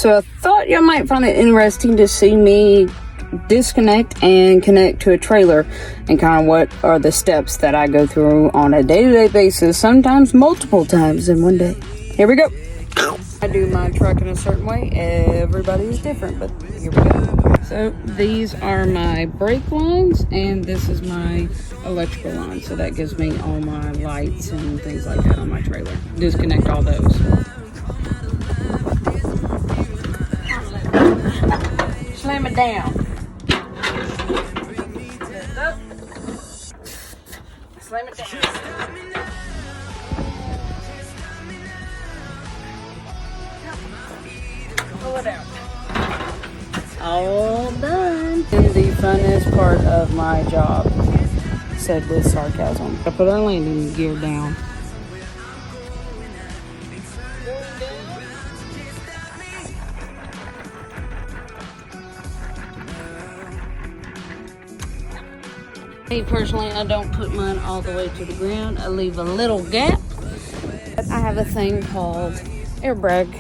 So I thought you might find it interesting to see me disconnect and connect to a trailer, and kind of what are the steps that I go through on a day-to-day basis, sometimes multiple times in one day. Here we go. I do my truck in a certain way. Everybody is different, but here we go. So these are my brake lines, and this is my electrical line. So that gives me all my lights and things like that on my trailer. Disconnect all those. Slam it down. Slam it down. Pull it out. All done. And the funnest part of my job, said with sarcasm, I put our landing gear down. Me personally, I don't put mine all the way to the ground. I leave a little gap. I have a thing called airbag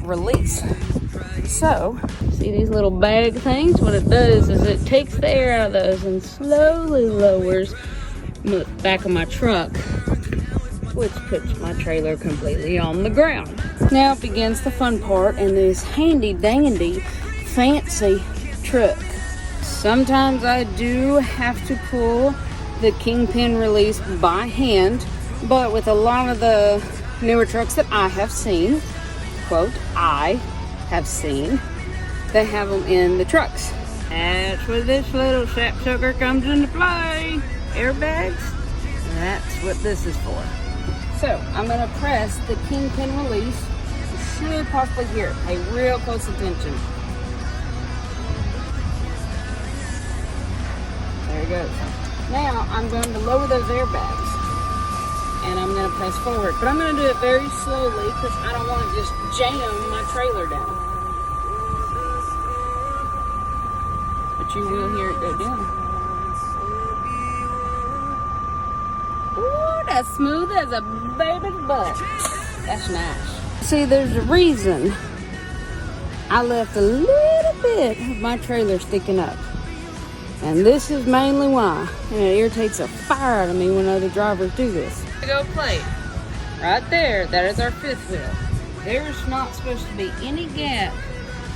release. So, see these little bag things? What it does is it takes the air out of those and slowly lowers the back of my truck, which puts my trailer completely on the ground. Now begins the fun part in this handy dandy fancy truck. Sometimes I do have to pull the kingpin release by hand, but with a lot of the newer trucks that I have seen, quote, I have seen, they have them in the trucks. That's where this little sapsucker comes into play. Airbags, that's what this is for. So I'm gonna press the kingpin release. You should possibly hear it. Pay real close attention. There it goes. Now I'm going to lower those airbags and I'm going to press forward. But I'm going to do it very slowly because I don't want to just jam my trailer down. But you will hear it go down. Ooh, that's smooth as a baby's butt. That's nice. See, there's a reason I left a little bit of my trailer sticking up. And this is mainly why. And it irritates the fire out of me when other drivers do this. Go plate. Right there, that is our fifth wheel. There's not supposed to be any gap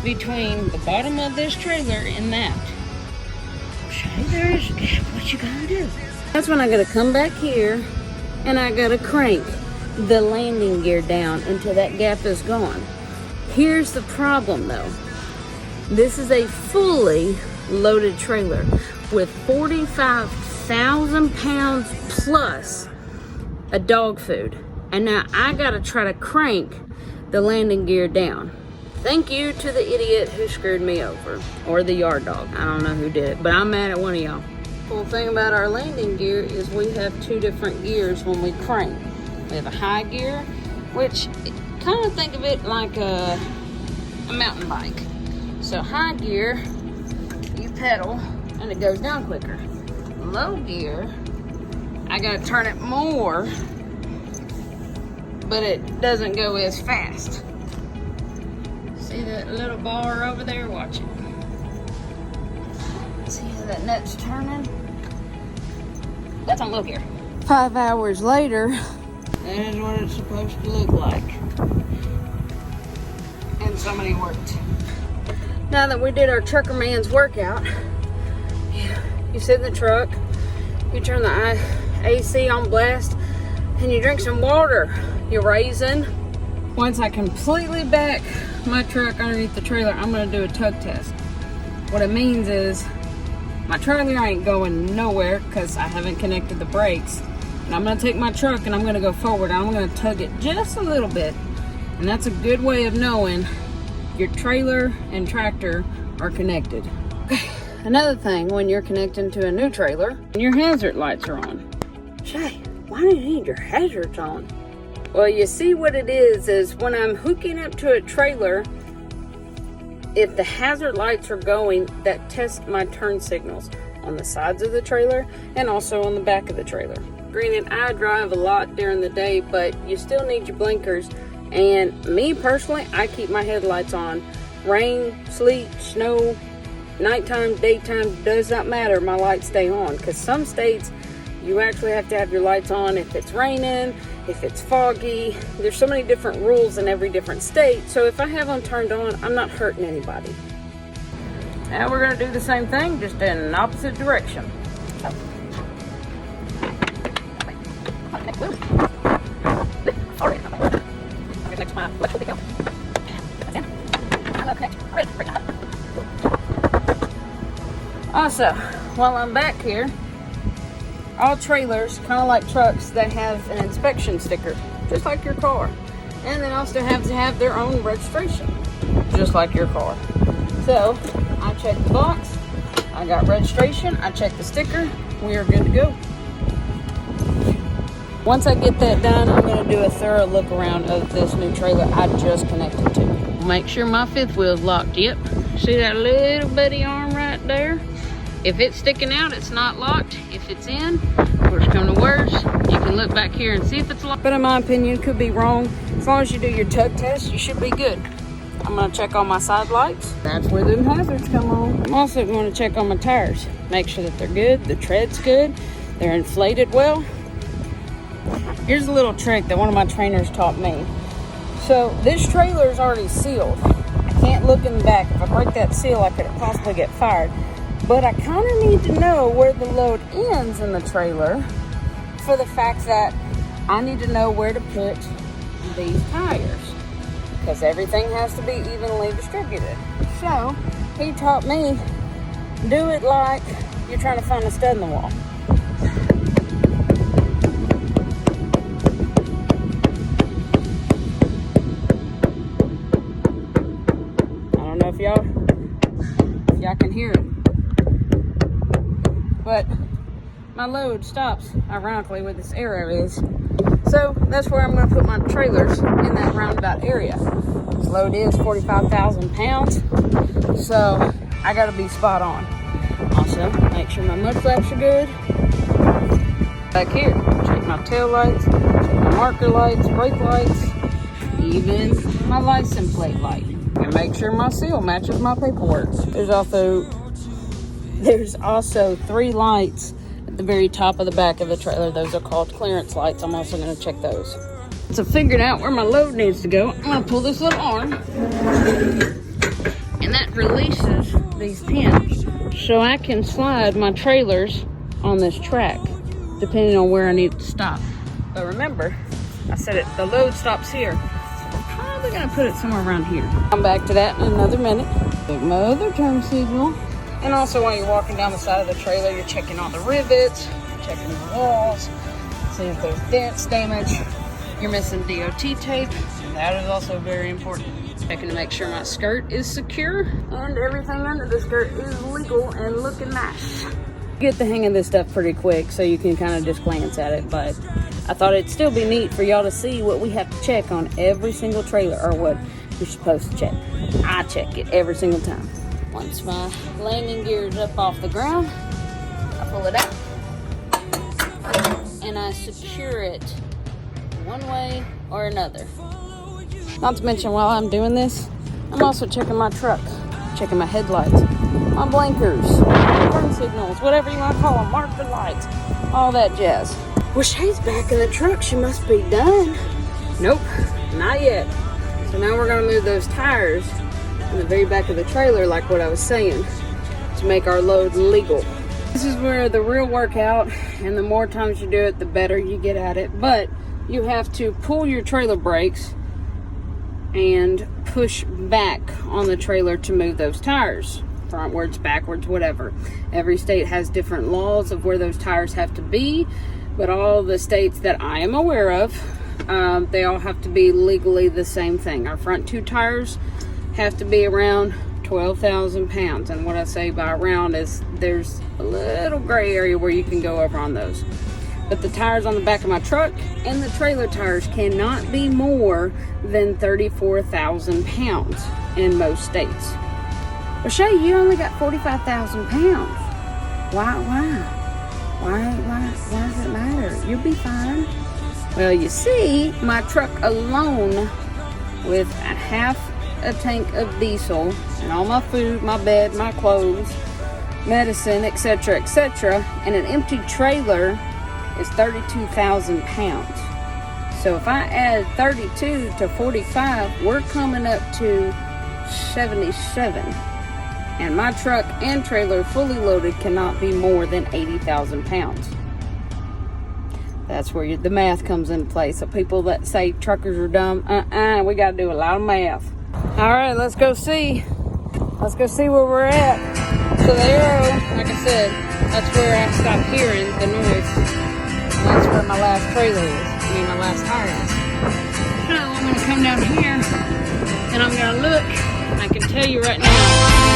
between the bottom of this trailer and that. Okay, there is a gap. What you gonna do? That's when I gotta come back here and I gotta crank the landing gear down until that gap is gone. Here's the problem though. This is a fully loaded trailer with 45,000 pounds plus a dog food, and now I gotta try to crank the landing gear down. Thank you to the idiot who screwed me over, or the yard dog. I don't know who did it, but I'm mad at one of y'all. Cool thing about our landing gear is we have two different gears when we crank. We have a high gear, which kind of think of it like a mountain bike. So high gear, you pedal and it goes down quicker. Low gear, I gotta turn it more, but it doesn't go as fast. See that little bar over there? Watch it. See how that nut's turning? That's on low gear. 5 hours later, that is what it's supposed to look like. And somebody worked. Now that we did our trucker man's workout, you sit in the truck, you turn the AC on blast, and you drink some water. You're raising. Once I completely back my truck underneath the trailer, I'm gonna do a tug test. What it means is my trailer ain't going nowhere because I haven't connected the brakes. And I'm gonna take my truck and I'm gonna go forward. I'm gonna tug it just a little bit. And that's a good way of knowing your trailer and tractor are connected. Okay. Another thing, when you're connecting to a new trailer, your hazard lights are on. Shay, why do you need your hazards on? Well, you see what it is when I'm hooking up to a trailer, if the hazard lights are going, that test my turn signals on the sides of the trailer and also on the back of the trailer. Granted, I drive a lot during the day, but you still need your blinkers And me personally, I keep my headlights on. Rain, sleet, snow, nighttime, daytime, does not matter. My lights stay on, because some states you actually have to have your lights on if it's raining, if it's foggy. There's so many different rules in every different state. So if I have them turned on, I'm not hurting anybody. Now we're going to do the same thing, just in an opposite direction. Also, while I'm back here, all trailers, kind of like trucks, they have an inspection sticker, just like your car. And they also have to have their own registration, just like your car. So, I checked the box, I got registration, I checked the sticker, we are good to go. Once I get that done, I'm going to do a thorough look around of this new trailer I just connected to. Make sure my fifth wheel's locked. Yep, see that little bitty arm right there? If it's sticking out, it's not locked. If it's in, worst come to worst, you can look back here and see if it's locked. But in my opinion, could be wrong. As long as you do your tug test, you should be good. I'm gonna check on my side lights. That's where them hazards come on. I'm also gonna check on my tires. Make sure that they're good, the tread's good, they're inflated well. Here's a little trick that one of my trainers taught me. So this trailer is already sealed. I can't look in the back. If I break that seal, I could possibly get fired. But I kind of need to know where the load ends in the trailer, for the fact that I need to know where to put these tires, because everything has to be evenly distributed. So he taught me, do it like you're trying to find a stud in the wall. I don't know if y'all can hear it. But my load stops, ironically, where this arrow is. So that's where I'm going to put my trailers, in that roundabout area. This load is 45,000 pounds, so I got to be spot on. Also, make sure my mud flaps are good. Back here, check my tail lights, check my marker lights, brake lights, even my license plate light. And make sure my seal matches my paperwork. There's also 3 lights at the very top of the back of the trailer. Those are called clearance lights. I'm also going to check those. So figured out where my load needs to go. I'm going to pull this little arm, and that releases these pins, so I can slide my trailers on this track depending on where I need to stop. But remember, I said the load stops here. So I'm probably going to put it somewhere around here. Come back to that in another minute. Take my other turn signal. And also, while you're walking down the side of the trailer, you're checking all the rivets, checking the walls, see if there's dents, damage. You're missing DOT tape. That is also very important. Checking to make sure my skirt is secure and everything under the skirt is legal and looking nice. Get the hang of this stuff pretty quick, so you can kind of just glance at it. But I thought it'd still be neat for y'all to see what we have to check on every single trailer, or what you're supposed to check. I check it every single time. Once my landing gear is up off the ground, I pull it out and I secure it one way or another. Not to mention, while I'm doing this, I'm also checking my truck, checking my headlights, my blinkers, turn signals, whatever you want to call them, marker lights, all that jazz. Well, Shay's back in the truck. She must be done. Nope, not yet. So now we're going to move those tires in the very back of the trailer, like what I was saying, to make our load legal. This is where the real workout, and the more times you do it, the better you get at it. But you have to pull your trailer brakes and push back on the trailer to move those tires, frontwards, backwards, whatever. Every state has different laws of where those tires have to be, but all the states that I am aware of, they all have to be legally the same thing. Our front 2 tires have to be around 12,000 pounds. And what I say by around is there's a little gray area where you can go over on those. But the tires on the back of my truck and the trailer tires cannot be more than 34,000 pounds in most states. Well, Shay, you only got 45,000 pounds. Why does it matter? You'll be fine. Well, you see, my truck alone with a half a tank of diesel and all my food, my bed, my clothes, medicine, etc., etc., and an empty trailer is 32,000 pounds. So if I add 32 to 45, we're coming up to 77. And my truck and trailer fully loaded cannot be more than 80,000 pounds. That's where the math comes into play. So people that say truckers are dumb, we got to do a lot of math. All right, let's go see. Let's go see where we're at. So the arrow, like I said, that's where I stopped hearing the noise. And that's where my last trailer is. My last tire is. So I'm going to come down here and I'm going to look. I can tell you right now,